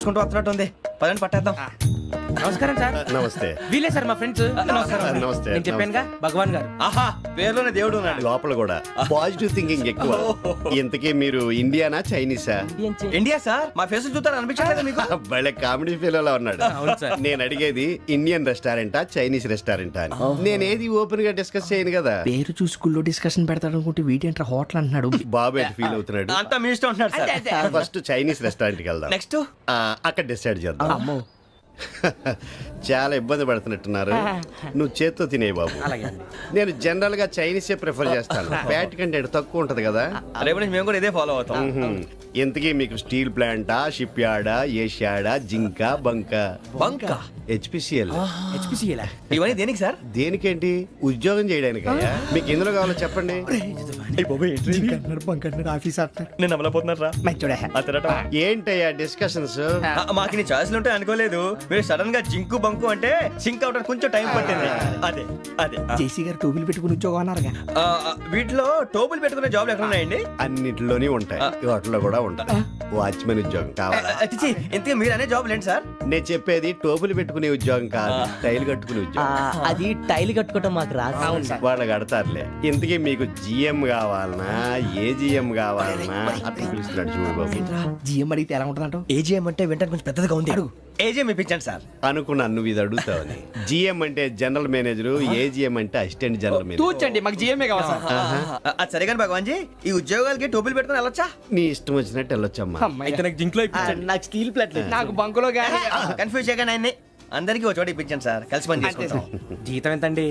నడుచుకుంటూ వస్తున్నట్టు ఉంది. పదండి పట్టేద్దాం. నమస్కారం సార్. నమస్తే. వీలే సార్ మా ఫ్రెండ్స్. నమస్తే. నేను చెప్పానుగా భగవాన్ గారు. ఆహా, పేరులోనే దేవుడు ఉన్నాడు. లోపల కూడా పాజిటివ్ థింకింగ్ ఎక్కువ. ఇంతకీ మీరు ఇండియానా చైనీసా? India sir. మా ఫేస్ చూస్తారు అనిపించలేదు మీకు? భలే కామెడీ ఫీల్ లా ఉన్నాడు. అవును సార్. నేను అడిగేది ఇండియన్ రెస్టారెంటా చైనీస్ రెస్టారెంటా అని. నేనేది ఓపెన్ గా డిస్కస్ చేయను కదా. పేరు చూసి స్కూల్లో డిస్కషన్ పెడతాడు అనుకుంటే వీటేంట్రా హోటల్ అంటున్నాడు. బాబు ఎట్ ఫీల్ అవుతున్నాడు. అంతా మీ ఇష్టం ఉంటున్నాడు సార్. ఫస్ట్ చైనీస్ రెస్టారెంట్ కి వెళ్దాం. నెక్స్ట్ అక్కడ డిసైడ్ చేద్దాం. చాలా ఇబ్బంది పడుతున్నట్టున్నారు. నువ్వు చేత్తో తినే బాబు. నేను జనరల్ గా చైనీసే ప్రిఫర్ చేస్తాను. ఫ్యాట్ కంటెంట్ తక్కువ ఉంటది కదా. రేపు నుంచి మేము కూడా ఇదే ఫాలో అవుతాం. ఇంతకీ మీకు స్టీల్ ప్లాంటా, షిప్ యార్డా, ఏషియాడా, జింక, బంకా? బంకా, హెచ్పిసిఎల్. ఇవన్నీ దేనికి సార్? దేనికేంటి? ఉద్యోగం చేయడానికి. మీకు ఎందులో కావాలో చెప్పండి. నేను అమలపోతున్నారా? ఏంటయ్యా డిస్కషన్స్? మాకు నీ ఛాయిస్లు ఉంటాయి అనుకోలేదు. మీరు సడన్ గా జింకు బంకు అంటే సింక్ అవడానికి కొంచెం టైం పట్టింది. అదే అదే జేసీ గారు టోపీలు పెట్టుకుని ఉద్యోగం అన్నారుగా. వీటిలో టోపులు పెట్టుకునే జాబ్లు ఎక్కడ ఉన్నాయండి? అన్నిటిలోనే ఉంటాయి, వాటిలో కూడా ఉంటాయి. వాచ్మెన్ ఉద్యోగం కావాలా? ఇంతకీ మీరు అనే జాబ్ ఏంటి సార్? నేను చెప్పేది టోపులు పెట్టుకునే ఉద్యోగం కాదు, టైల్ కట్టుకునే ఉద్యోగం. అది టైల్ కట్టుకోవటం మాకు రాదు. వాళ్ళు కడతారులే. ఇంతకీ మీకు జిఎం కావాలనా, ఏ జిఎం కావాలనా? అట్లా పిలుస్తున్నాడు చూడు బాబు. జిఎం అడిగితే ఎలా ఉంటుందంట? ఏజీఎం అంటే వెంటనే కొంచెం పెద్దదిగా ఉంది. ఏజీఎం ఇప్పించండి సార్. అనుకున్నాను నువ్వు ఇది అడుగుతావని. జిఎం అంటే జనరల్ మేనేజర్, ఏజిఎం అంటే అసిస్టెంట్ జనరల్ మేనేజర్. తూచండి, మాకు జిఎంఏ కావాలి సార్. అది సరే కానీ భగవాన్ జీ, ఈ ఉద్యోగాలకి టోపులు పెట్టుకుని వెళ్ళొచ్చా? నీ ఇష్టం వచ్చినట్టు వెళ్ళొచ్చమ్మా. అయితే నాకు జింక్ లో నాకు స్టీల్ ప్లేట్, నాకు బంకులో గానీ. కన్ఫ్యూజ్ చేయగానే ఆయన్ని అందరికీ ఒక చోట ఇప్పించండి సార్. కలిసి పని చేసుకుంటాం. జీతం ఎంతండి?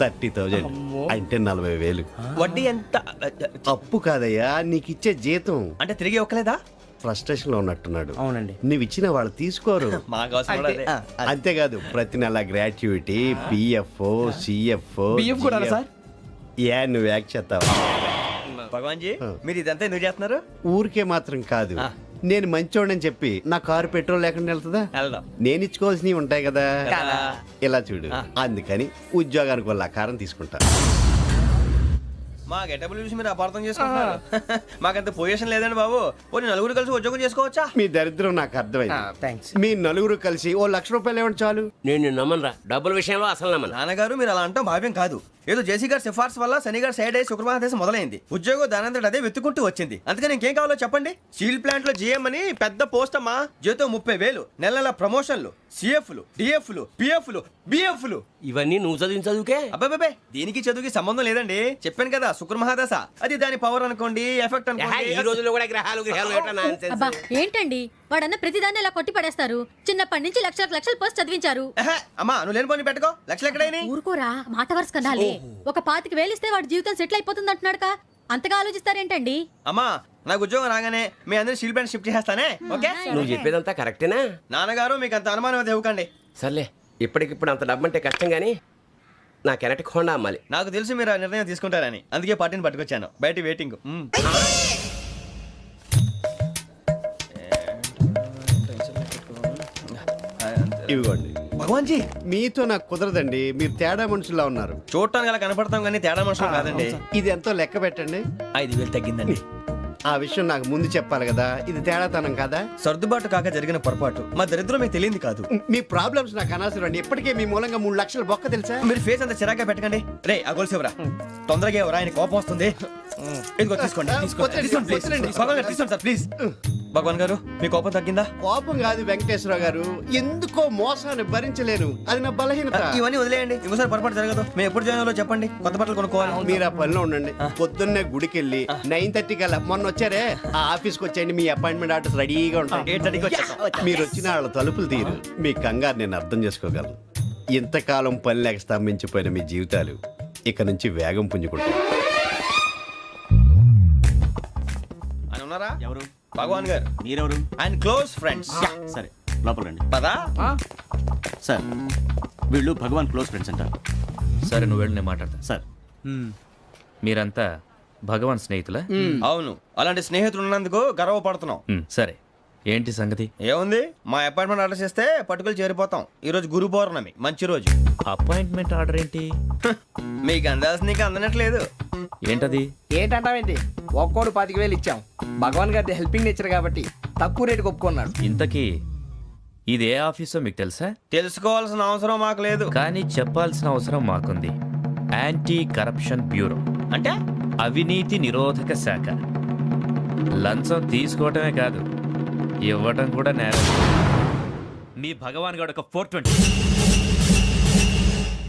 30,000 అంటే 40,000. వడ్డీ ఎంత? అప్పు కాదయ్యా, నీకు ఇచ్చే జీతం. అంటే తిరిగి ఒక్కలేదా? ఫ్రస్ట్రేషన్ లో ఉన్నట్టున్నాడు. అవునండి. నువ్వు ఇచ్చిన వాళ్ళు తీసుకోరు. మాకు అవసరం కూడా అదే. అంతేకాదు ప్రతి నెల గ్రాట్యుటీ, పిఎఫ్, సిఎఫ్. బియ్యం కూడా సార్? ఏ నువ్వు యాక్ట్ చేస్తావా? భగవాన్ జీ, మీరు ఇదంతా ఎందుకు చేస్తున్నారు? ఊరికే మాత్రం కాదు, నేను మంచోడని చెప్పి నా కారు పెట్రోల్ లేకుండా వెళ్తుందా? వెళ్దాం. నేను ఇచ్చుకోవాల్సినవి ఉంటాయి కదా. కదా. ఇలా చూడు, అందుకని ఉద్యోగానికి వాళ్ళ ఆకారం తీసుకుంటా. మా గెటబుల్ చూసి మీరు అపార్థం చేసుకుంటున్నారు. మాకంత పొజిషన్ లేదండి బాబు. పోనీ నలుగురు కలిసి ఉద్యోగం చేసుకోవచ్చా? మీ దరిద్రం నాకు అర్థమైంది. థ్యాంక్స్. మీ నలుగురు కలిసి ఓ ₹1,00,000 ఇవ్వండి చాలు. నేను నమ్మనరా, డబ్బుల విషయంలో అసలు నమ్మను. నాన్నగారు మీరు అలా అంటాం భావ్యం కాదు. ఏదో జేసీ గారి సిఫార్సు వల్ల శని గారు సైడ్ అయ్యి శుక్రవారం దేశం మొదలైంది. ఉద్యోగం దానంతటి అదే వెతుకుంటూ వచ్చింది. అందుకని ఇంకేం కావాలో చెప్పండి. స్టీల్ ప్లాంట్ లో జీఎం అని పెద్ద పోస్ట్ అమ్మా. జీతం 30,000, నెల నెల ప్రమోషన్లు, సిఎఫ్లు, డిఎఫ్లు, పిఎఫ్లు, బిఎఫ్లు. ఇవన్నీ నువ్వు చదివిన చదువుకే. అబ్బాబే, దీనికి చదువుకి సంబంధం లేదండి. చెప్పాను కదా, శుక్ర మహాదశ. అది దాని పవర్ అనుకోండి, ఎఫెక్ట్ ఈ అనుకోండి. రోజుల్లో కూడా గ్రహాలు ఏటా nonsense. అబ్బా ఏంటండి వాడన్న ప్రతిదాన్ని ఇలా కొట్టి పడేస్తారు. చిన్నప్పటి నుంచి లక్షలు పోస్ట్ చదివించారు. అమ్మా నువ్వు లేని పోనీ పెట్టుకో. లక్షలు ఎక్కడైనా ఊరుకోరా, మాట వరుస కదాలే. ఒక 25,000 ఇస్తే వాడి జీవితం సెటిల్ అయిపోతుంది అంటున్నాడుగా. అంతగా ఆలోచిస్తారేంటండి? అమ్మా నాకు ఉద్యోగం రాగానే మీ అందరూ స్టీల్ ప్లాంట్ షిఫ్ట్ చేస్తానే. ఓకే? నువ్వు చెప్పేదంతా కరెక్టేనా? నాన్నగారు మీకు అంత అనుమానం అయితే ఇవ్వకండి. సర్లే, ఇప్పటికిప్పుడు అంత డబ్బు అంటే కష్టం గానీ నా కెనటిక్ హోండా అమ్మాలి. నాకు తెలుసు మీరు ఆ నిర్ణయం తీసుకుంటారని, అందుకే పార్టీని పట్టుకొచ్చాను. బయట వెయిటింగ్. ఇవ్వండి. భగవాన్ జీ, మీతో నాకు కుదరదండి, మీరు తేడా మనుషుల్లా ఉన్నారు. చూడటానికి అలా కనపడతాం కానీ తేడా మనుషులు కాదండి. ఇది ఎంతో లెక్క పెట్టండి. 5,000 తగ్గిందండి. ఆ విషయం నాకు ముందు చెప్పాలి కదా. ఇది తేడాతనం కదా. సర్దుబాటు కాక జరిగిన పొరపాటు. మా దరిద్రం మీకు తెలియదు కాదు. మీ ప్రాబ్లమ్స్ నాకు అనవసరం అండి. ఇప్పటికే మీ మూలంగా 3 లక్షల బొక్క తెలుసా. మీరు ఫేస్ అంత చిరాగ్గా పెట్టకండి. రే ఆ గొలుసేవరా, తొందరగా ఎవరా, ఆయన కోపం వస్తుంది. ఇదిగో తీసుకోండి. తీసుకోండి ప్లీజ్. భగవాన్ గారు తీసుకోండి సార్ ప్లీజ్. భగవాన్ గారు మీ కోపం తగ్గిందా? కోపం కాదు వెంకటేశ్వర గారు, ఎందుకో మోసాన్ని భరించలేను, అది నా బలహీనత. ఇవన్నీ వదిలేయండి, ఇంకోసారి పొరపాటు జరగదు. మేము ఎప్పుడు జాయిన్ అవ్వాలో చెప్పండి, కొత్త బట్టలు కొనుక్కోవాలి. మీరు ఆ పనిలో ఉండండి. పొద్దున్నే గుడికి వెళ్ళి 9:30 కల్లా, మొన్న వచ్చారే ఆ ఆఫీస్కి వచ్చేయండి. మీ అపాయింట్మెంట్ ఆర్డర్స్ రెడీగా ఉంటాయి. 8:30కి వచ్చేస్తాం. మీరు వచ్చిన వాళ్ళ తలుపులు తీరు. మీ కంగారు నేను అర్థం చేసుకోగలను. ఇంతకాలం పని లేక స్తంభించిపోయిన మీ జీవితాలు ఇక నుంచి వేగం పుంజుకుంటాయి. ఆయన ఉన్నారా? ఎవరు? భగవాన్ గారు. మీరెవరు? ఆయన క్లోజ్ ఫ్రెండ్స్. సరే లోపల రండి. పదా సార్ వీళ్ళు భగవాన్ క్లోజ్ ఫ్రెండ్స్ అంటారు. సరే నువ్వు వెళ్ళి నేను మాట్లాడతా. సార్ మీరంతా భగవాన్ స్నేహితులా? అవును, అలాంటి స్నేహితులు ఉన్నందుకు గర్వపడుతున్నాం. సరే ఏంటి సంగతి? ఏముంది, మా అపాయింట్మెంట్ ఆర్డర్ చేస్తే పట్టుకులు చేరిపోతాం. ఈ రోజు గురు పౌర్ణమి, మంచి రోజు. అపాయింట్మెంట్ ఆర్డర్ ఏంటి? మీకు అందాల్సిన నీకు అందనట్లేదు. ఏంటది? ఏంటంటావేంటి? ఒక్కోడు 25,000 ఇచ్చాం. భగవాన్ గారి హెల్పింగ్ నేచర్ కాబట్టి తక్కువ రేటుకి ఒప్పుకున్నాడు. ఇంతకీ ఇది ఏ ఆఫీసో మీకు తెలుసా? తెలుసుకోవాల్సిన అవసరం మాకు లేదు. కానీ చెప్పాల్సిన అవసరం మాకుంది. యాంటీ కరప్షన్ బ్యూరో, అంటే అవినీతి నిరోధక శాఖ. లంచం తీసుకోవటమే కాదు, ఇవ్వటం కూడా నేరం. మీ భగవాన్ గారు ఒక 420.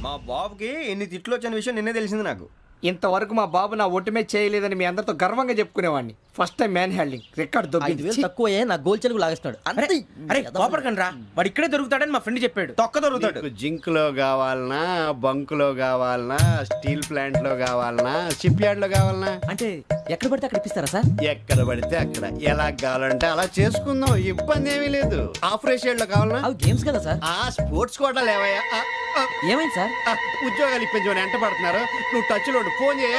మా బాబుకి ఇన్ని తిట్లు వచ్చిన విషయం నిన్నే తెలిసింది నాకు. ఇంతవరకు మా బాబు నా ఒట్టుమే చేయలేదని మీ అందరితో గర్వంగా చెప్పుకునేవాడిని. First time man handling record దొబ్బింది. తక్కువ నా గోల్ చెలుగు లాగేస్తున్నాడు అరే అరే కోపడకండి రా, వాడు ఇక్కడే దొరుకుతాడని మా ఫ్రెండ్ చెప్పాడు. తొక్క దొరుకుతాడు. మీకు జింక్ లో కావాలనా, బంక్ లో కావాలనా, స్టీల్ ప్లాంట్ లో కావాలనా, షిప్ యార్డ్ లో కావాలనా? అంటే ఎక్కడ పడితే అక్కడ ఇప్పిస్తారా సార్? ఎక్కడ పడితే అక్కడ, ఎలా కావాలంటే అలా చేసుకుందాం, ఇబ్బంది ఏమీ లేదు. ఆపరేషన్ లో కావాలనా? అవి గేమ్స్ కదా సార్. ఆ స్పోర్ట్స్ కోటా లేవయ్యా. ఏమైంది సార్? ఉద్యోగాలు ఇప్పించమని ఎంట పడుతున్నారు. నువ్వు టచ్ లో ఫోన్ చేయ.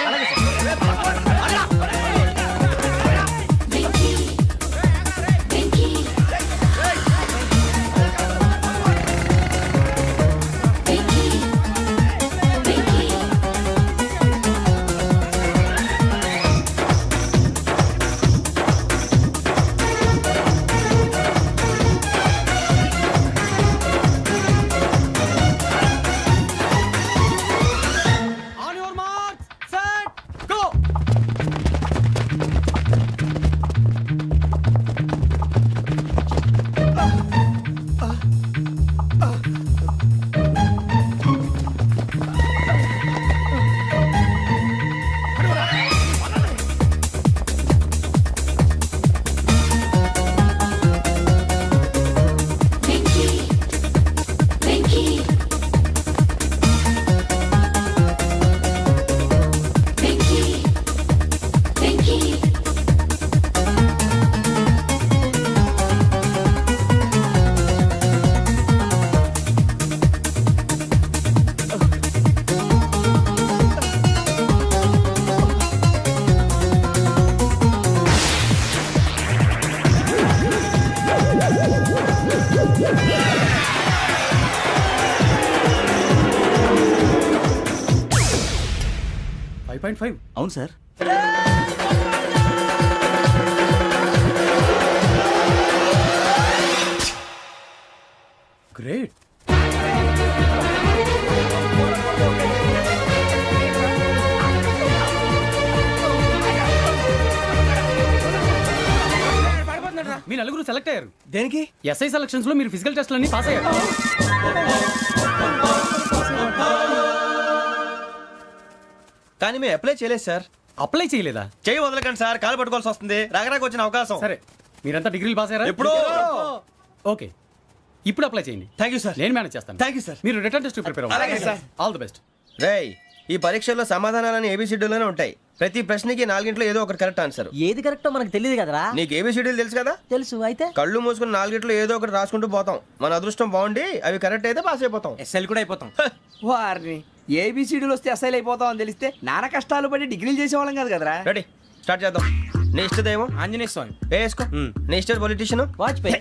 On your marks, set, go. అవును సార్. గ్రేట్. మీ నలుగురు సెలెక్ట్ అయ్యారు. దేనికి? ఎస్ఐ సెలక్షన్స్ లో మీరు ఫిజికల్ టెస్ట్ అన్ని పాస్ అయ్యారు. కానీ మేము అప్లై చేయలేదు సార్. అప్లై చేయలేదా? చేయి వదలకండి సార్, కాలు పట్టుకోవాల్సి వస్తుంది. రాగరాకు వచ్చిన అవకాశం. సరే, మీరంతా డిగ్రీలు పాస్ అయ్యారా? ఎప్పుడో. ఓకే, ఇప్పుడు అప్లై చేయండి. Thank you sir. నేను మేనేజ్ చేస్తాను. Thank you sir. మీరు రిటర్న్ టెస్ట్ ప్రిపేర్ అలాగే అవ్వండి. సార్. All the best. రేయ్, ఈ పరీక్షల్లో సమాధానాలని ఏబిసిడ్యూల్లోనే ఉంటాయి. ప్రతి ప్రశ్నకి 4 ఏదో ఒకటి కరెక్ట్ ఆన్సర్. ఏది కరెక్టో మనకు తెలియదు కదరా. నీకు ఏబిసిడ్యూల్ తెలుసు కదా? తెలుసు. అయితే కళ్ళు మూసుకుని 4 ఏదో ఒకటి రాసుకుంటూ పోతాం. మన అదృష్టం బాగుండి అవి కరెక్ట్ అయితే పాస్ అయిపోతాం. ఎస్ఎల్ కూడా అయిపోతాం. వారిని ఏబిసిడీలు వస్తే అసైల్ అయిపోతాం అని తెలిస్తే నాన్న కష్టాలు పడి డిగ్రీలు చేసేవాళ్ళం కాదు కదరా. రెడీ, స్టార్ట్ చేద్దాం. నీ ఇష్టదేమో ఆంజనేయ స్వామి. వేసుకో. నీ ఇష్ట పొలిటీషియన్ వాజ్పేయి.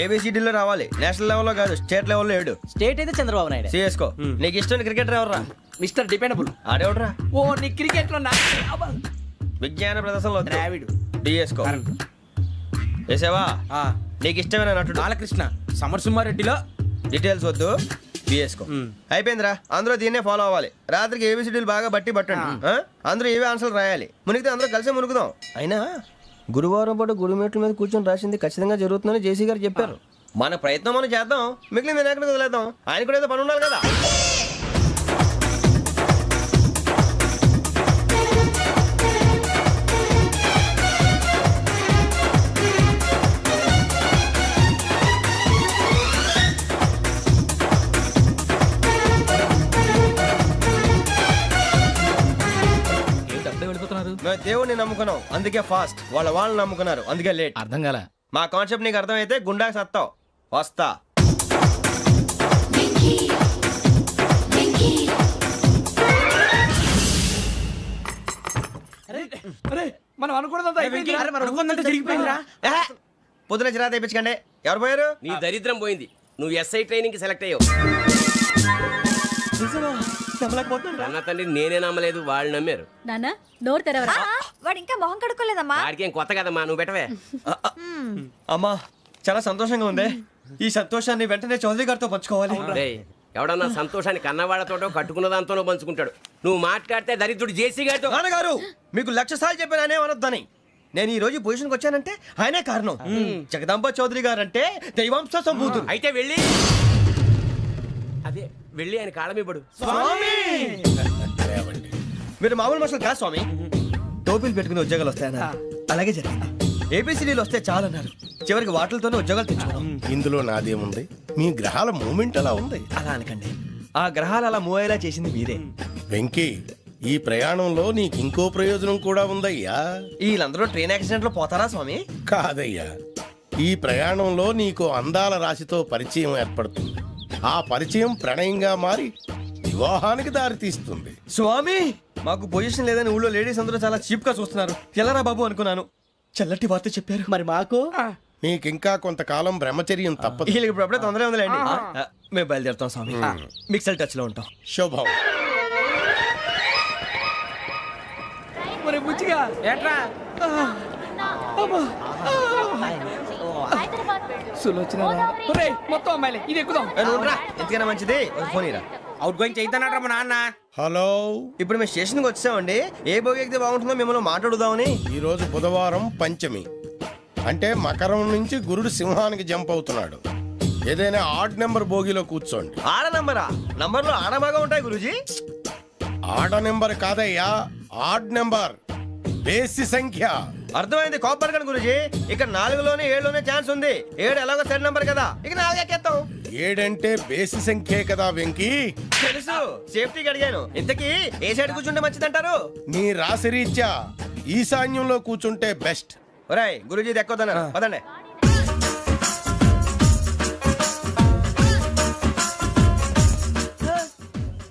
ఏబిసిడీలో రావాలి. నేషనల్ లెవెల్లో కాదు, స్టేట్ లెవెల్లో 7. స్టేట్ అయితే చంద్రబాబు నాయుడు. సిఎస్కో. నీకు ఇష్టం క్రికెటర్ ఎవర్రా? Mister dependable. ఆడేవడరా? ఓ నీ క్రికెట్ లో విజ్ఞాన ప్రదర్శనలో ద్రావిడు. డిఎస్కో. వేసావా? నీకు ఇష్టమైన నటుడు? బాలకృష్ణ. సమర్ సుమారెడ్డిలో డీటెయిల్స్ వద్దు, బిఎస్కో. అయిపోయిందిరా. అందరూ దీన్నే ఫాలో అవ్వాలి. రాత్రికి ఏబిసిడీలు బాగా బట్టి పట్టండి. అందరూ ఏవే ఆన్సర్లు రాయాలి. మునిగితే అందరూ కలిసి మునుగుదాం. అయినా గురువారం పాటు గురుమేట్ల మీద కూర్చొని రాసింది ఖచ్చితంగా జరుగుతుందని జేసీ గారు చెప్పారు. మన ప్రయత్నం మనం చేద్దాం, మిగిలింది నేను ఎక్కడికి వదిలేద్దాం. ఆయన కూడా ఏదో పని ఉండాలి కదా. మేము దేవుడిని నమ్ముకున్నాం, అందుకే ఫాస్ట్. వాళ్ళని నమ్ముకున్నారు, అందుకే లేట్. అర్థం కాల. మా కాన్సెప్ట్ నీకు అర్థమైతే గుండాకి సత్తావు. వస్తా. మనం అనుకున్నదంతా జరిగిపోయిందిరా. పొద్దున చిరా తెప్పించకండి. ఎవరు పోయారు? నీ దరిద్రం పోయింది. నువ్వు ఎస్ఐ ట్రైనింగ్ సెలెక్ట్ అయ్యావు. అన్న తండ్రి నేనే నమ్మలేదు, వాళ్ళు నమ్మారు. నాన్న నోరు తెరవరా. వాడు ఇంకా మొహం కడుక్కోలేదమ్మా. వాడికి ఏం కొత్త కదమ్మా, నువ్వు పెట్టవే. అమ్మా చాలా సంతోషంగా ఉంది. ఈ సంతోషాన్ని వెంటనే చౌదరి గారితో పంచుకోవాలి. రేయ్, ఎవడన్నా సంతోషాన్ని కన్నవాళ్లతోటో కట్టుకున్న దాంతోనో పంచుకుంటాడు. నువ్వు మాట్లాడితే దరిద్రుడు జేసీ గారితో. నాన్నగారు మీకు 1,00,000 సార్లు చెప్పానే అనొద్దని. నేను ఈ రోజు పొజిషన్కి వచ్చానంటే ఆయనే కారణం. జగదాంబ చౌదరి గారు అంటే దైవాంశ సంభూతుడు. అయితే వెళ్ళి అదే వెళ్ళి ఆయన కాళ్ళమివ్వడు. స్వామి మీరు మామూలు మనుషులు కాదు స్వామి. టోపీలు పెట్టుకుని ఉద్యోగాలు వస్తాయన్నారు, అలాగే జరిగింది. ఏబిసిడీలు వస్తే చాలన్నారు, చివరికి వాటిలతోనే ఉద్యోగాలు తెచ్చుకున్నాం. ఇందులో నాదేముంది? మీ గ్రహాల మూమెంట్ అలా ఉంది. అలా అనకండి, ఆ గ్రహాలు అలా మూవ్ అయ్యేలా చేసింది మీరే. వెంకీ, ఈ ప్రయాణంలో నీకు ఇంకో ప్రయోజనం కూడా ఉందయ్యా. వీళ్ళందరూ ట్రైన్ యాక్సిడెంట్ లో పోతారా స్వామి? కాదయ్యా, ఈ ప్రయాణంలో నీకు అందాల రాశితో పరిచయం ఏర్పడుతుంది. ఆ పరిచయం ప్రణయంగా మారి వివాహానికి దారితీస్తుంది. స్వామి మాకు పొజిషన్ లేదని ఊళ్ళో లేడీస్ అందరూ చాలా చీప్ గా చూస్తున్నారు. ఎలారా బాబు అనుకున్నాను, చల్లటి వార్త చెప్పారు. మరి మాకు నీకింకా కొంతకాలం బ్రహ్మచర్యం తప్పదు. వీళ్ళకి ఇప్పుడు అప్పుడే తొందరగా ఉందిలేండి. మేము బయలుదేరుతాం స్వామి, మిక్సల్ టచ్ లో ఉంటాం. శుభం. మరి బుచ్చిగా ఏట్రా సులోచన మొత్తం అమ్మాయిలే, ఇది ఎక్కుదాం. ఎందుకైనా మంచిది ఒక ఫోన్ ఇరా. అవుట్ గోయింగ్ చేద్దానట్రా మా నాన్న. హలో, ఇప్పుడు మేము స్టేషన్కి వచ్చామండి. ఏ బోగి ఎక్కితే బాగుంటుందో మిమ్మల్ని మాట్లాడుదామని. ఈరోజు బుధవారం పంచమి, అంటే మకరం నుంచి గురుడు సింహానికి జంప్ అవుతున్నాడు. ఏదైనా ఆడ్ నెంబర్ బోగిలో కూర్చోండి. ఆడ నంబరా? నంబర్లో ఆడ బాగా ఉంటాయి గురూజీ. ఆడ నెంబర్ కాదయ్యా, ఆడ్ నెంబర్, బేసి సంఖ్య. అర్థమైంది కాపర్ కానీ గురూజీ. ఇక్కడ 4లోనే 7లోనే ఛాన్స్ ఉంది. 7 ఎలాగో సెడ్ నంబర్ కదా, ఇక 4 ఎక్కేస్తాం. 7 అంటే బేసి సంఖ్యే కదా వెంకీ. తెలుసు, సేఫ్టీకి అడిగాను. ఇంతకీ ఏ సైడ్ కూర్చుంటే మంచిదంటారు? నీ రాశి రీత్యా ఈశాన్యంలో కూర్చుంటే బెస్ట్. ఒరాయ్ గురూజీ దెక్కొద్దన్నారు, పదండి.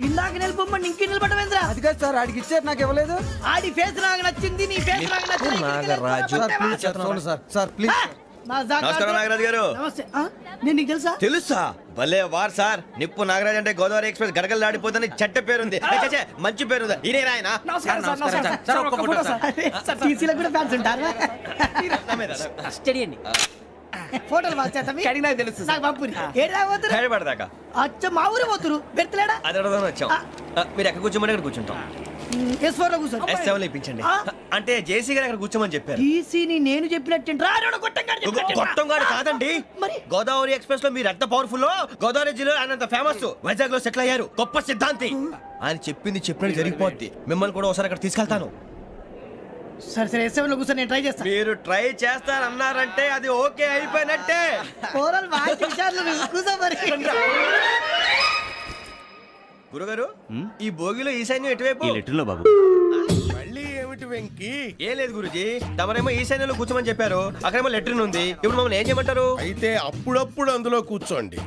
ఇందాక నిలబొమ్మని ఇంకే నిలబడమేంద్రా? అది కాదు సార్, ఆడికి ఇచ్చారు, నాకు ఇవ్వలేదు. ఆడి ఫేస్ నాకు నచ్చింది, నీ ఫేస్ నాకు నచ్చింది. నాగరాజు. Sir please. నమస్కారం నాగరాజు గారు. నమస్తే. నేను నీకు తెలుసా? తెలుసా? భలే వార్ సార్. నిప్పు నాగరాజ్ అంటే గోదావరి ఎక్స్ప్రెస్ గడగలు దాడిపోతుంది చెట్ట పేరుంది. ఛే, మంచి పేరుంది. ఇదే ఆయన. నమస్కారం సార్, నమస్కారం సార్. ఒక్క ఫోటో సార్. సార్ టీసీలో కూడా ఫ్యాన్స్ ఉంటారా? స్టడీ అండి. ఫోటోలు మార్చేస్తాం. కడిగి నాకు తెలుసు సార్. నాకు పంపుని. ఏడా పోతురు? హైదరాబాద్ అచ్చ మా ఊరు పోతురు. పెడతలేడా? అది అడగదామని వచ్చాం. మీరు ఎక్కడ కూర్చోమని అక్కడ కూర్చుంటాం. S4 లో కూర్చో. S7 ఇప్పించండి. అంటే జేసీ గారు అక్కడ కూర్చోమని చెప్పారు. టీసీని నేను చెప్పినట్టు గొట్టం గారు కాదండి, మరి? గోదావరి ఎక్స్ప్రెస్ లో మీరు ఎంత పవర్ఫుల్. గోదావరి జిల్లా ఆయన ఫేమస్. వైజాగ్ లో సెటిల్ అయ్యారు, గొప్ప సిద్ధాంతి. ఆయన చెప్పింది చెప్పినట్టు జరిగిపోద్ది. మిమ్మల్ని కూడా ఒకసారి అక్కడ తీసుకెళ్తాను. సరే సరే S7 లో కూర్చో, నేను ట్రై చేస్తాను. మీరు ట్రై చేస్తారన్నారంటే అది ఓకే అయిపోయినట్టే. ఓవరాల్ బాగా చూశారు. కూర్చో మరి. గురుగారు, ఈ భోగిలో ఈశాన్యం ఎటువైపు? ఈ లెటర్లో బాబు. మళ్ళీ ఏమిటి వెంకీ? ఏం లేదు గురుజీ, తమరేమో ఈశాన్యంలో కూర్చోమని చెప్పారు. అక్కడేమో లెటర్ ఉంది. ఇప్పుడు మమ్మల్ని ఏం చేయమంటారు? అయితే అప్పుడప్పుడు అందులో కూర్చోండి,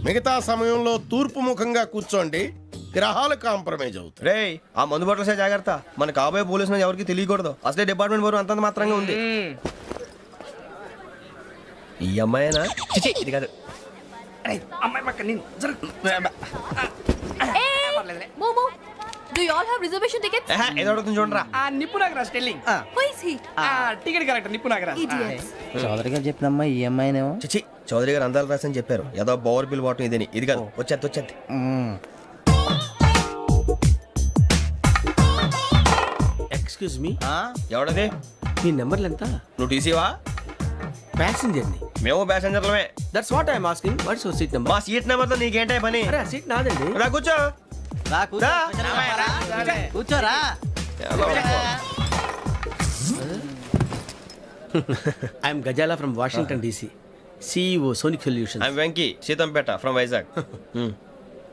మిగతా సమయంలో తూర్పు ముఖంగా కూర్చోండి. గ్రహాలు కాంప్రమైజ్ అవుతాయి. రేయ్, ఆ మందు బట్టలసే జాగ్రత్త. మన కాబోయే పోలీసులు ఎవరికి తెలియకూడదు. అసలే డిపార్ట్మెంట్ బోరు అంతంత మాత్రంగా ఉంది. ఈ అమ్మాయినా? చిచి, ఇది కాదు. అమ్మాయి పక్క నేను Momo, do you all have reservation tickets? ఏదో అడుగుతుంది చూడరా. ఆ నిప్పు Nagaraj telling. Who is he? Ticket collector నిప్పు నాగరాజ్. Idiots. చౌదరి గారు చెప్పినమ్మా ఈ అమ్మాయినేమో. చిచి, చౌదరి గారు అందాలు రాసని చెప్పారు. ఏదో బోర్ బిల్ వాటం ఇదని. ఇది కాదు, వచ్చేది వచ్చేది. Excuse me, ఎవడది? మీ నెంబర్లు ఎంత? నువ్వు టీసీవా? ప్యాసింజర్ ని. మేము ప్యాసెంజర్లమే. That's what I'm asking. What's your seat number? మా సీట్ నెంబర్తో నీకేంటే పని? అరే ఆ సీట్ నాదండి. రా కూర్చో. రా. కూర్చోరా. I'm Ghazala from Washington DC, CEO Sonic Solution. I'm Venky, Seethampeta from Vizag.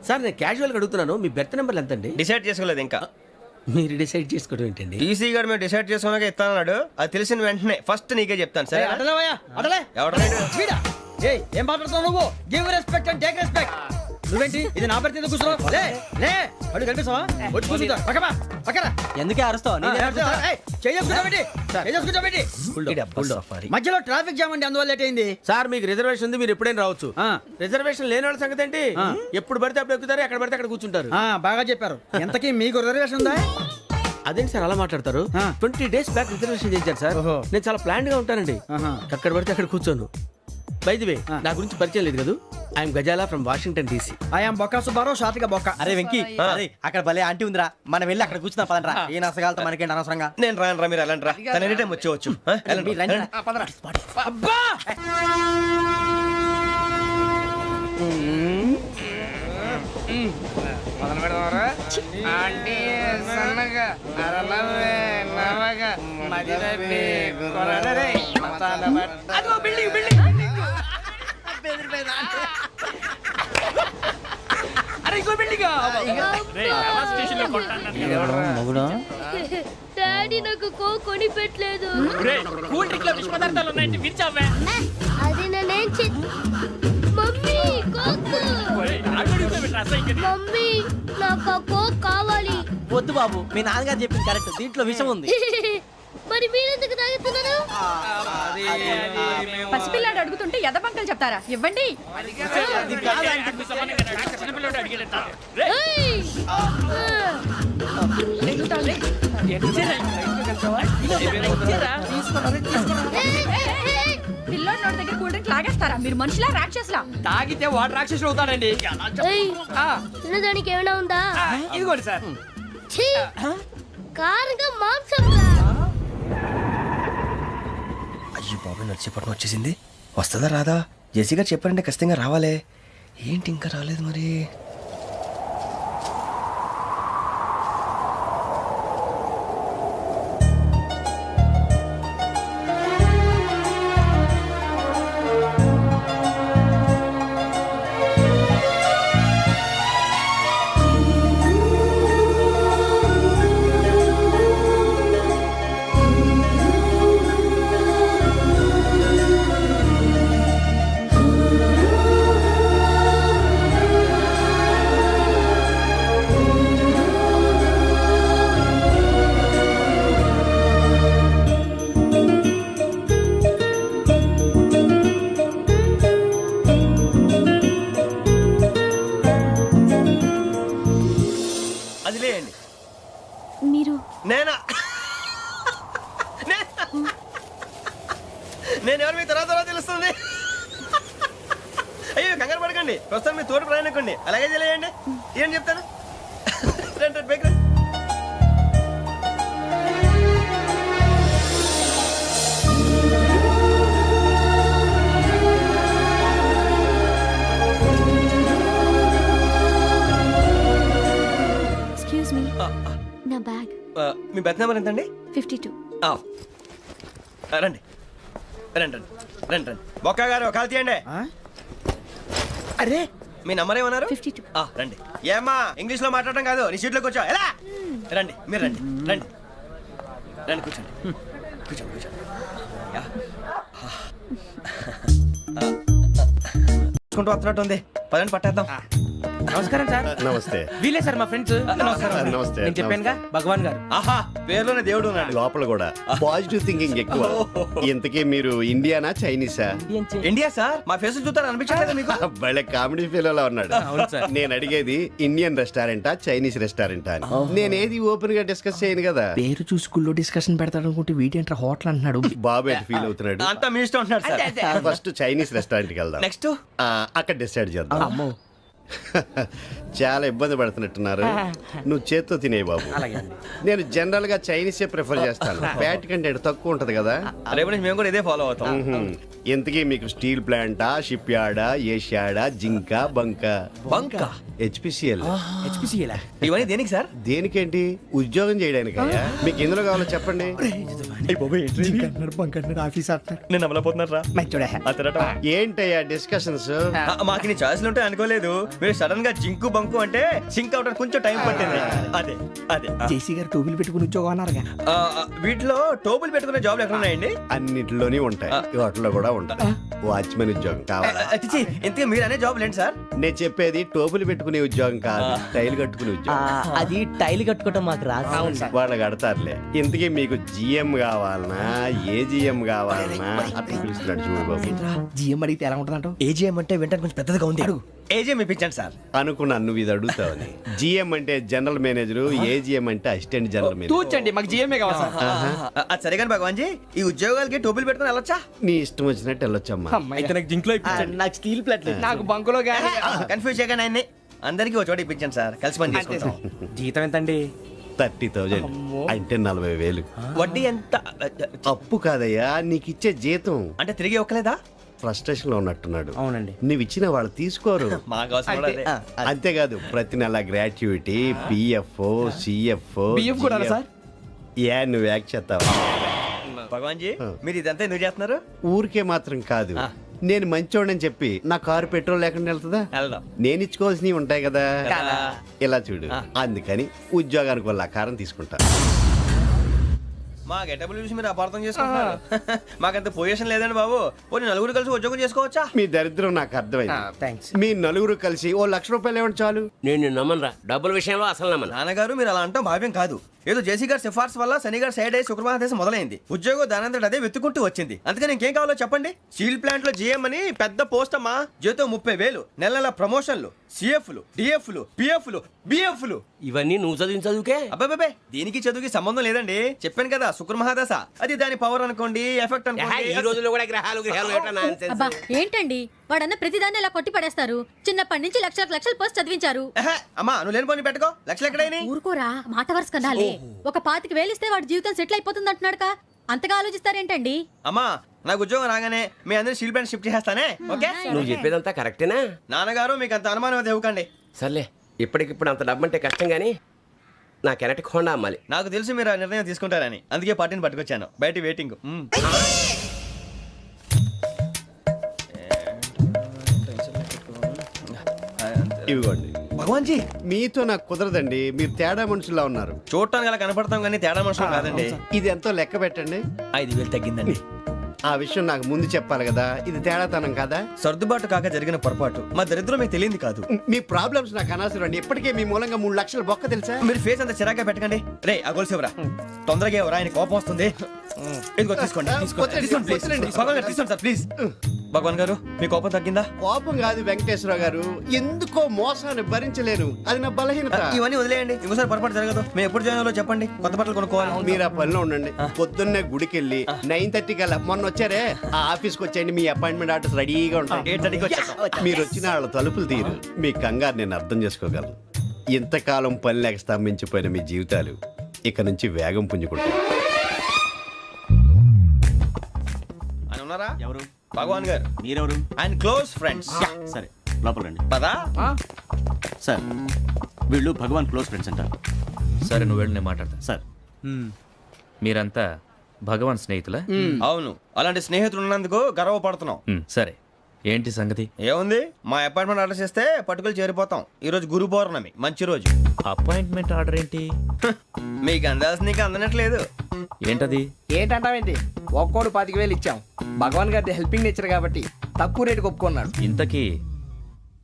Sir నేను క్యాజువల్గా అడుగుతున్నాను, మీ బెర్త్ నెంబర్లు ఎంత అండి? డిసైడ్ చేసుకోలేదు ఇంకా. మీరు డిసైడ్ చేసుకోవడం ఏంటండి? టీసీ గారు మేము డిసైడ్ చేసుకున్నాక ఇస్తానన్నాడు. అది తెలిసిన వెంటనే ఫస్ట్ నీకే చెప్తాను. సరే ఎవడ ఏం మాట్లాడుతున్నావు నువ్వు? Give respect and take respect. నువ్వేంటి ఇది నా పరిస్థితి కూర్చున్నావు? లే లే, అడుగు కనిపిస్తావా? వచ్చి కూర్చుంటా. పక్కరా. ఎందుకే అరుస్తావు? మధ్యలో ట్రాఫిక్ జామ్ అండి, అందువల్ల లేట్ అయింది. సార్ మీకు రిజర్వేషన్ ఉంది, మీరు ఎప్పుడైనా రావచ్చు. రిజర్వేషన్ లేని వాళ్ళ సంగతి ఏంటి? ఎప్పుడు పడితే అప్పుడు ఎక్కుతారు, ఎక్కడ పడితే అక్కడ కూర్చుంటారు. బాగా చెప్పారు. ఎంతకీ మీకు రిజర్వేషన్ ఉందా? అదేంటి సార్ అలా మాట్లాడతారు? 20 days బ్యాక్ రిజర్వేషన్ చేశారు సార్. నేను చాలా ప్లాన్డ్ గా ఉంటానండి. అక్కడ పడితే అక్కడ కూర్చోను. బై ది వే నా గురించి పరిచయం లేదు కదా I'm Ghazala from Washington DC. I'm Bokka Subbarao షాతిక బొక్క. అరే వెంకీ అరే అక్కడ భలే ఆంటీ ఉందిరా మనం వెళ్ళి అక్కడ కూర్చున్నా పదంరా ఏ నసగాలతో మనకేంటి అనవసరంగా. నేను రాను రా, మీరు వెళ్ళండి రా. తన ఎనీ టైం వచ్చేవచ్చు. వెళ్ళండి, మీరు రండి. వెళ్ళండి. అబ్బా అదిగో బిల్డింగ్ బిల్డింగ్. అరే ఇంకో బిల్డింగ్. డాడీ నాకు కొని పెట్టలేదు. కూల్ డ్రింక్ లో విష పదార్థాలు ఉన్నాయంటే విరిచావే. అది నేనేం మమ్మీ కోక్. మమ్మీ నాకు కోక్ కావాలి. వద్దు బాబు మీ నాన్నగారు చెప్పింది కరెక్ట్, దీంట్లో విషయం ఉంది. మరి మీరెందుకు తాగుతున్నారు? పసిపిల్లాడు అడుగుతుంటే ఎదబంకలు చెప్తారా? ఇవ్వండి. ఏయ్! పిల్లోడి నోటి దగ్గర కూల్ డ్రింక్ లాగేస్తారా? మీరు మనుషులా రాక్షసులా? తాగితే వాడు రాక్షసుడు అవుతాడండి. ఏయ్! తినడానికి ఏమైనా ఉందా? ఇదిగోండి సార్. ఛీ! కారంగా మాంసం రా. అయ్యో బాబాయ్, నడిచిపట్నం వచ్చేసింది. వస్తుందా రాదా? జెసి గారు చెప్పారంటే ఖచ్చితంగా రావాలే. ఏంటి ఇంకా రాలేదు మరి? అది లేయండి. మీరు నేనా? నేను ఎవరు మీ తర్వాత తెలుస్తుంది. అయ్యో కంగారు పడకండి, ప్రస్తుతం మీ తోటి ప్రయాణకండి. అలాగే తెలియండి. ఏం చెప్తాను. రండి బైక్ రండి. ఎక్స్క్యూజ్ మీ, నా బ్యాగ్. మీ బెత్ నెంబర్ ఎంతండి? 52. రండి రండి రండి రండి రండి. బొక్క గారు కాల్ తీయండి. అరే మీ నంబర్ ఏమన్నారు? 52. రండి. ఏమ్మా ఇంగ్లీష్ లో మాట్లాడడం కాదు, నీ సీట్లో కూర్చో. ఎలా రండి, మీరు రండి రండి రండి, కూర్చోండి కూర్చోండి కూర్చోండి. యా. చూసుకుంటూ వస్తున్నట్టు ఉంది, పదండి పట్టేద్దాం. నమస్కారం సార్. నమస్తే. వీలే సార్ మా ఫ్రెండ్స్. నమస్తే. నేను చెప్పానుగా భగవాన్ గారు. ఆహా, పేరులోనే దేవుడు ఉన్నాడు. లోపల కూడా పాజిటివ్ థింకింగ్ ఎక్కువ. ఇంతకీ మీరు ఇండియానా చైనీసా? India sir. మా ఫేస్ చూస్తారు అనిపించలేదు మీకు? భలే కామెడీ ఫీల్ ఉన్నాడు. నేను అడిగేది ఇండియన్ రెస్టారెంటా చైనీస్ రెస్టారెంటా అని. నేనేది ఓపెన్ గా డిస్కస్ చేయను కదా. పేరు చూసుకుల్లో డిస్కషన్ పెడతాడు అనుకుంటే వీటేంట్రా హోటల్ అంటున్నాడు. బాబు ఎట్ ఫీల్ అవుతున్నాడు. అంతా మీ ఇష్టం ఉంటున్నాడు సార్. ఫస్ట్ చైనీస్ రెస్టారెంట్ కి వెళ్దాం. నెక్స్ట్ అక్కడ డిసైడ్ చేద్దాం. చాలా ఇబ్బంది పడుతున్నట్టున్నారు. నువ్వు చేత్తో తినే బాబు. నేను జనరల్ గా చైనీసే ప్రిఫర్ చేస్తాను. ఫ్యాట్ కంటెంట్ తక్కువ ఉంటది కదా. రేపు నుంచి మేము కూడా ఇదే ఫాలో అవుతాం. ఇంతకీ మీకు స్టీల్ ప్లాంటా, షిప్ యార్డా, ఏషియాడా, జింక, బంక? బంక, హెచ్పిసిఎల్. ఇవన్నీ దేనికి సార్? దేనికేంటి? ఉద్యోగం చేయడానికి. మీకు ఎందులో కావాలో చెప్పండి. నేను అమలపోతున్నారా? ఏంటయ్యా డిస్కషన్స్? మాకు నీ ఛాయిస్లు ఉంటాయి అనుకోలేదు. మీరు సడన్ గా జింకు బంకు అంటే సింక్ అవడానికి కొంచెం టైం పట్టింది. అదే అదే. జేసీ గారు టోపీలు పెట్టుకుని ఉద్యోగం అన్నారుగా. వీటిలో టోపులు పెట్టుకునే జాబ్లు ఎక్కడ ఉన్నాయండి? అన్నిటిలోనే ఉంటాయి, వాటిలో కూడా ఉంటాయి. వాచ్మెన్ ఉద్యోగం కావాలా? ఇంతకీ మీరు అనే జాబ్ లేండి సార్? నేను చెప్పేది టోపులు పెట్టుకునే ఉద్యోగం కాదు, టైల్ కట్టుకునే ఉద్యోగం. అది టైల్ కట్టుకోవటం మాకు రాదు. వాళ్ళు కడతారులే. ఇంతకీ మీకు జిఎం కావాలనా, ఏ జిఎం కావాలనా? అట్లా పిలుస్తున్నాడు చూడు బాబు. జిఎం అడిగితే ఎలా ఉంటుందంట? ఏజీఎం అంటే వెంటనే కొంచెం పెద్దదిగా ఉంది. ఏజీఎం ఇప్పించండి సార్. అనుకున్నాను నువ్వు ఇది అడుగుతావని. జిఎం అంటే జనరల్ మేనేజర్, ఏజిఎం అంటే అసిస్టెంట్ జనరల్ మేనేజర్. తూచండి మాకు జిఎంఏ కావాలి సార్. అది సరే కానీ భగవాన్ జీ, ఈ ఉద్యోగాలకి టోపులు పెట్టుకుని వెళ్ళొచ్చా? నీ ఇష్టం వచ్చినట్టు వెళ్ళొచ్చమ్మా. అమ్మాయి. నాకు జింక్ లో నాకు స్టీల్ ప్లేట్ నాకు బంకులో గానీ కన్ఫ్యూజ్ చేయగానే ఆయన్ని అందరికీ ఒక చోట ఇప్పించండి సార్, కలిసి పని చేసుకుంటాం. జీతం ఎంతండి? 30,000 అంటే 40,000. వడ్డీ ఎంత? అప్పు కాదయ్యా, నీకు ఇచ్చే జీతం. అంటే తిరిగి ఒక్కలేదా? ఫ్రస్ట్రేషన్ లో ఉన్నట్టున్నాడు. అవునండి. నువ్వు ఇచ్చిన వాళ్ళు తీసుకోరు. మాకు అవసరం కూడా అదే. అంతేకాదు ప్రతి నెల గ్రాట్యుటీ, పిఎఫ్, సిఎఫ్. బియ్యం కూడా సార్? ఏ నువ్వు యాక్ట్ చేస్తావా? భగవాన్ జీ, మీరు ఇదంతా ఎందుకు చేస్తున్నారు? ఊరికే మాత్రం కాదు, నేను మంచోడని చెప్పి నా కారు పెట్రోల్ లేకుండా వెళ్తుందా? వెళ్దాం. నేను ఇచ్చుకోవాల్సినవి ఉంటాయి కదా. ఇలా చూడు, అందుకని ఉద్యోగానికి వాళ్ళ ఆకారం తీసుకుంటా. మా గెటబుల్ చూసి మీరు అపార్థం చేసుకుంటున్నారు. మాకంత పొజిషన్ లేదండి బాబు. పోనీ నలుగురు కలిసి ఉద్యోగం చేసుకోవచ్చా? మీ దరిద్రం నాకు అర్థమైంది. థ్యాంక్స్. మీ నలుగురు కలిసి ఓ ₹1,00,000 ఇవ్వండి చాలు. నేను నమ్మనరా, డబ్బుల విషయంలో అసలు నమ్మను. నాన్నగారు మీరు అలా అంటాం భావ్యం కాదు. ఏదో జేసీ గారి సిఫార్సు వల్ల శని గారు సైడ్ అయ్యి శుక్రమహాదేశం మొదలైంది. ఉద్యోగం దానంతటి అదే వెతుకుంటూ వచ్చింది. అందుకని ఇంకేం కావాలో చెప్పండి. స్టీల్ ప్లాంట్ లో జీఎం అని పెద్ద పోస్ట్ అమ్మా. జీతం 30,000, నెల నెల ప్రమోషన్లు, సిఎఫ్లు, డిఎఫ్లు, పిఎఫ్లు, బిఎఫ్లు. ఇవన్నీ నువ్వు చదివిన చదువుకే? అబ్బాబే, దీనికి చదువుకి సంబంధం లేదండి. చెప్పాను కదా, శుక్రమహాదశ. అది దాని పవర్ అనుకోండి, ఎఫెక్ట్ ఈ అనుకోండి. రోజుల్లో కూడా గ్రహాలు ఎట్లా nonsense? అబ్బా ఏంటండి వాడన్న ప్రతిదాన్ని ఇలా కొట్టి పడేస్తారు. చిన్నప్పటి నుంచి లక్షల పోస్ట్ చదివించారు. ఎహె, అమ్మా నువ్వు లేని పోనీ పెట్టుకో. లక్షలు ఎక్కడైనా ఊరుకోరా, మాట వరుస కదాలే. ఒక 25,000 ఇస్తే వాడి జీవితం సెటిల్ అయిపోతుంది అంటున్నాడుక. అంతగా ఆలోచిస్తారేంటండి? అమ్మా నాకు ఉద్యోగం రాగానే మీ అందరూ స్టీల్ ప్లాంట్ షిఫ్ట్ చేస్తానే. ఓకే? నువ్వు చెప్పేదంతా కరెక్టేనా? నాన్నగారు మీకు అంత అనుమానం అయితే ఇవ్వకండి. సర్లే, ఇప్పటికిప్పుడు అంత డబ్బు అంటే కష్టం కానీ నా కెనటిక్ హోండా అమ్మాలి. నాకు తెలుసు మీరు ఆ నిర్ణయం తీసుకుంటారని, అందుకే పార్టీని పట్టుకొచ్చాను. బయట వెయిటింగ్. ఇవ్వండి. భగవాన్ జీ, మీతో నాకు కుదరదండి, మీరు తేడా మనుషుల్లా ఉన్నారు. చూడటానికి అలా కనపడతాం కానీ తేడా మనుషులు కాదండి. ఇది ఎంతో లెక్క పెట్టండి. 5,000 తగ్గిందండి. ఆ విషయం నాకు ముందు చెప్పాలి కదా, ఇది తేడాతనం కాదా? సర్దుబాటు కాక జరిగిన పొరపాటు. మా దరిద్రం మీకు తెలియంది కాదు. మీ ప్రాబ్లమ్స్ నాకు అనవసరం అండి. ఇప్పటికే మీ మూలంగా 3 లక్షలు బొక్క తెలుసా? మీరు ఫేస్ అంత చిరాగ్గా పెట్టకండి. రే ఆ గొలుసు ఎవరా? తొందరగా ఎవరా, ఆయన కోపం వస్తుంది. ఇదిగో తీసుకోండి. తీసుకోండి ప్లీజ్. భగవాన్ గారు తీసుకోండి సార్ ప్లీజ్. భగవాన్ గారు మీ కోపం తగ్గిందా? కోపం కాదు వెంకటేశ్వరరావు గారు, ఎందుకో మోసాన్ని భరించలేను, అది నా బలహీనత. ఇవన్నీ వదిలేయండి, ఇంకోసారి పొరపాటు జరగదు. మేము ఎప్పుడు జాయిన్ అవ్వాలో చెప్పండి, కొత్త బట్టలు కొనుక్కోవాలి. మీరు ఆ పనిలో ఉండండి. పొద్దున్నే గుడికి వెళ్ళి 9:30 కల్లా, మొన్న వచ్చారే ఆ ఆఫీస్కి వచ్చేయండి. మీ అపాయింట్మెంట్ ఆర్డర్స్ రెడీగా ఉంటాయి. 8:30కి వచ్చేస్తాం. మీరు వచ్చిన వాళ్ళ తలుపులు తీరు. మీ కంగారు నేను అర్థం చేసుకోగలను. ఇంతకాలం పని లేక స్తంభించిపోయిన మీ జీవితాలు ఇక నుంచి వేగం పుంజుకుంటాయి. ఆయన ఉన్నారా? ఎవరు? భగవాన్ గారు. మీరెవరు? ఆయన క్లోజ్ ఫ్రెండ్స్. సరే లోపల రండి. పదా? సార్ వీళ్ళు భగవాన్ క్లోజ్ ఫ్రెండ్స్ అంటారు. సరే నువ్వు వెళ్ళి నేను మాట్లాడతా. సార్ మీరంతా భగవాన్ స్నేహితులా? అవును, అలాంటి స్నేహితులు ఉన్నందుకు గర్వపడుతున్నాం. సరే ఏంటి సంగతి? ఏముంది, మా అపాయింట్మెంట్ ఆర్డర్ చేస్తే పట్టుకులు చేరిపోతాం. ఈ రోజు గురు పౌర్ణమి, మంచి రోజు. అపాయింట్మెంట్ ఆర్డర్ ఏంటి? మీకు అందాల్సిన నీకు అందనట్లేదు. ఏంటది? ఏంటంటావేంటి? ఒక్కోడు 25,000 ఇచ్చాం. భగవాన్ గారి హెల్పింగ్ నేచర్ కాబట్టి తక్కువ రేటుకి ఒప్పుకున్నాడు. ఇంతకీ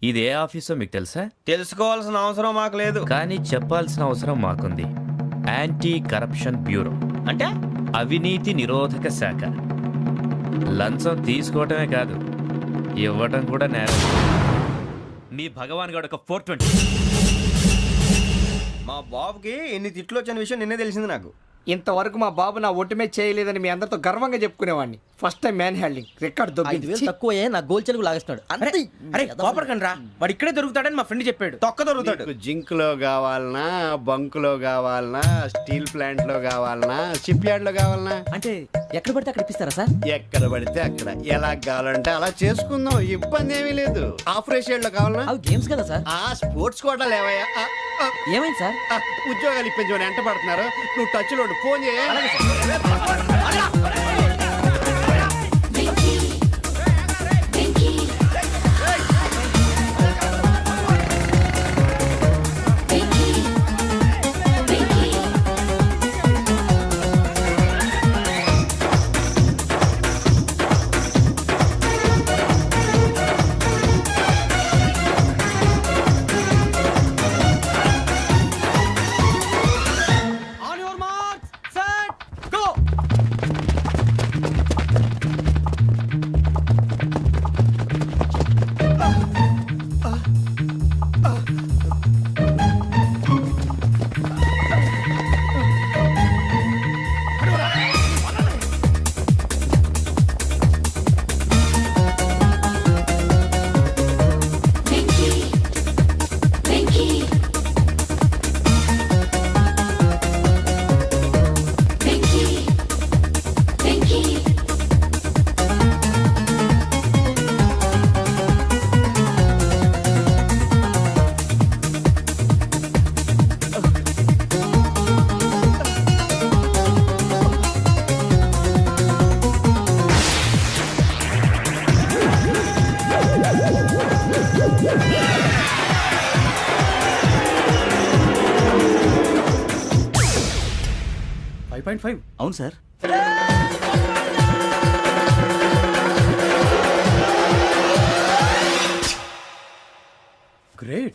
ఇది ఏ ఆఫీసో మీకు తెలుసా? తెలుసుకోవాల్సిన అవసరం మాకు లేదు. కానీ చెప్పాల్సిన అవసరం మాకుంది. యాంటీ కరప్షన్ బ్యూరో అంటే అవినీతి నిరోధక శాఖ. లంచం తీసుకోవటమే కాదు, ఇవ్వటం కూడా నేరం. మీ భగవాన్ గారు ఒక 420. మా బాబుకి ఎన్ని తిట్లు వచ్చిన విషయం నిన్నే తెలిసింది నాకు. ఇంతవరకు మా బాబు నా ఒట్టుమే చేయలేదని మీ అందరితో గర్వంగా చెప్పుకునేవాడిని. First time man handling record 5,000 తక్కువే నా గోల్ చెలుగు లాగేస్తున్నాడు. అరే కోపడకండి రా, వాడు ఇక్కడే దొరుకుతాడని మా ఫ్రెండ్ చెప్పాడు. తొక్క దొరుకుతాడు. మీకు జింక్ లో కావాలనా, బంక్ లో కావాలనా, స్టీల్ ప్లాంట్ లో కావాలనా, షిప్ యార్డ్ లో కావాలనా? అంటే ఎక్కడ పడితే అక్కడ ఇప్పిస్తారా సార్? ఎక్కడ పడితే అక్కడ, ఎలా కావాలంటే అలా చేసుకుందాం, ఇబ్బంది ఏమీ లేదు. ఆపరేషన్ లో కావాలనా? అవి గేమ్స్ కదా సార్. ఆ స్పోర్ట్స్ కోటా లేవయ్యా. ఏమైంది సార్? ఉద్యోగాలు ఇప్పించమని ఎంట పడుతున్నారు. నువ్వు టచ్ లో ఫోన్ చేయ. అవును సార్. గ్రేట్.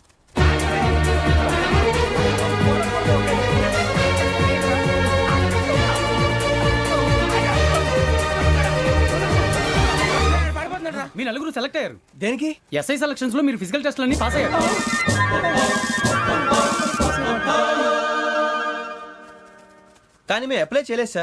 మీ నలుగురు సెలెక్ట్ అయ్యారు. దేనికి? ఎస్ఐ సెలక్షన్స్ లో మీరు ఫిజికల్ టెస్ట్లన్నీ పాస్ అయ్యారు. కానీ మేము అప్లై చేయలేదు సార్.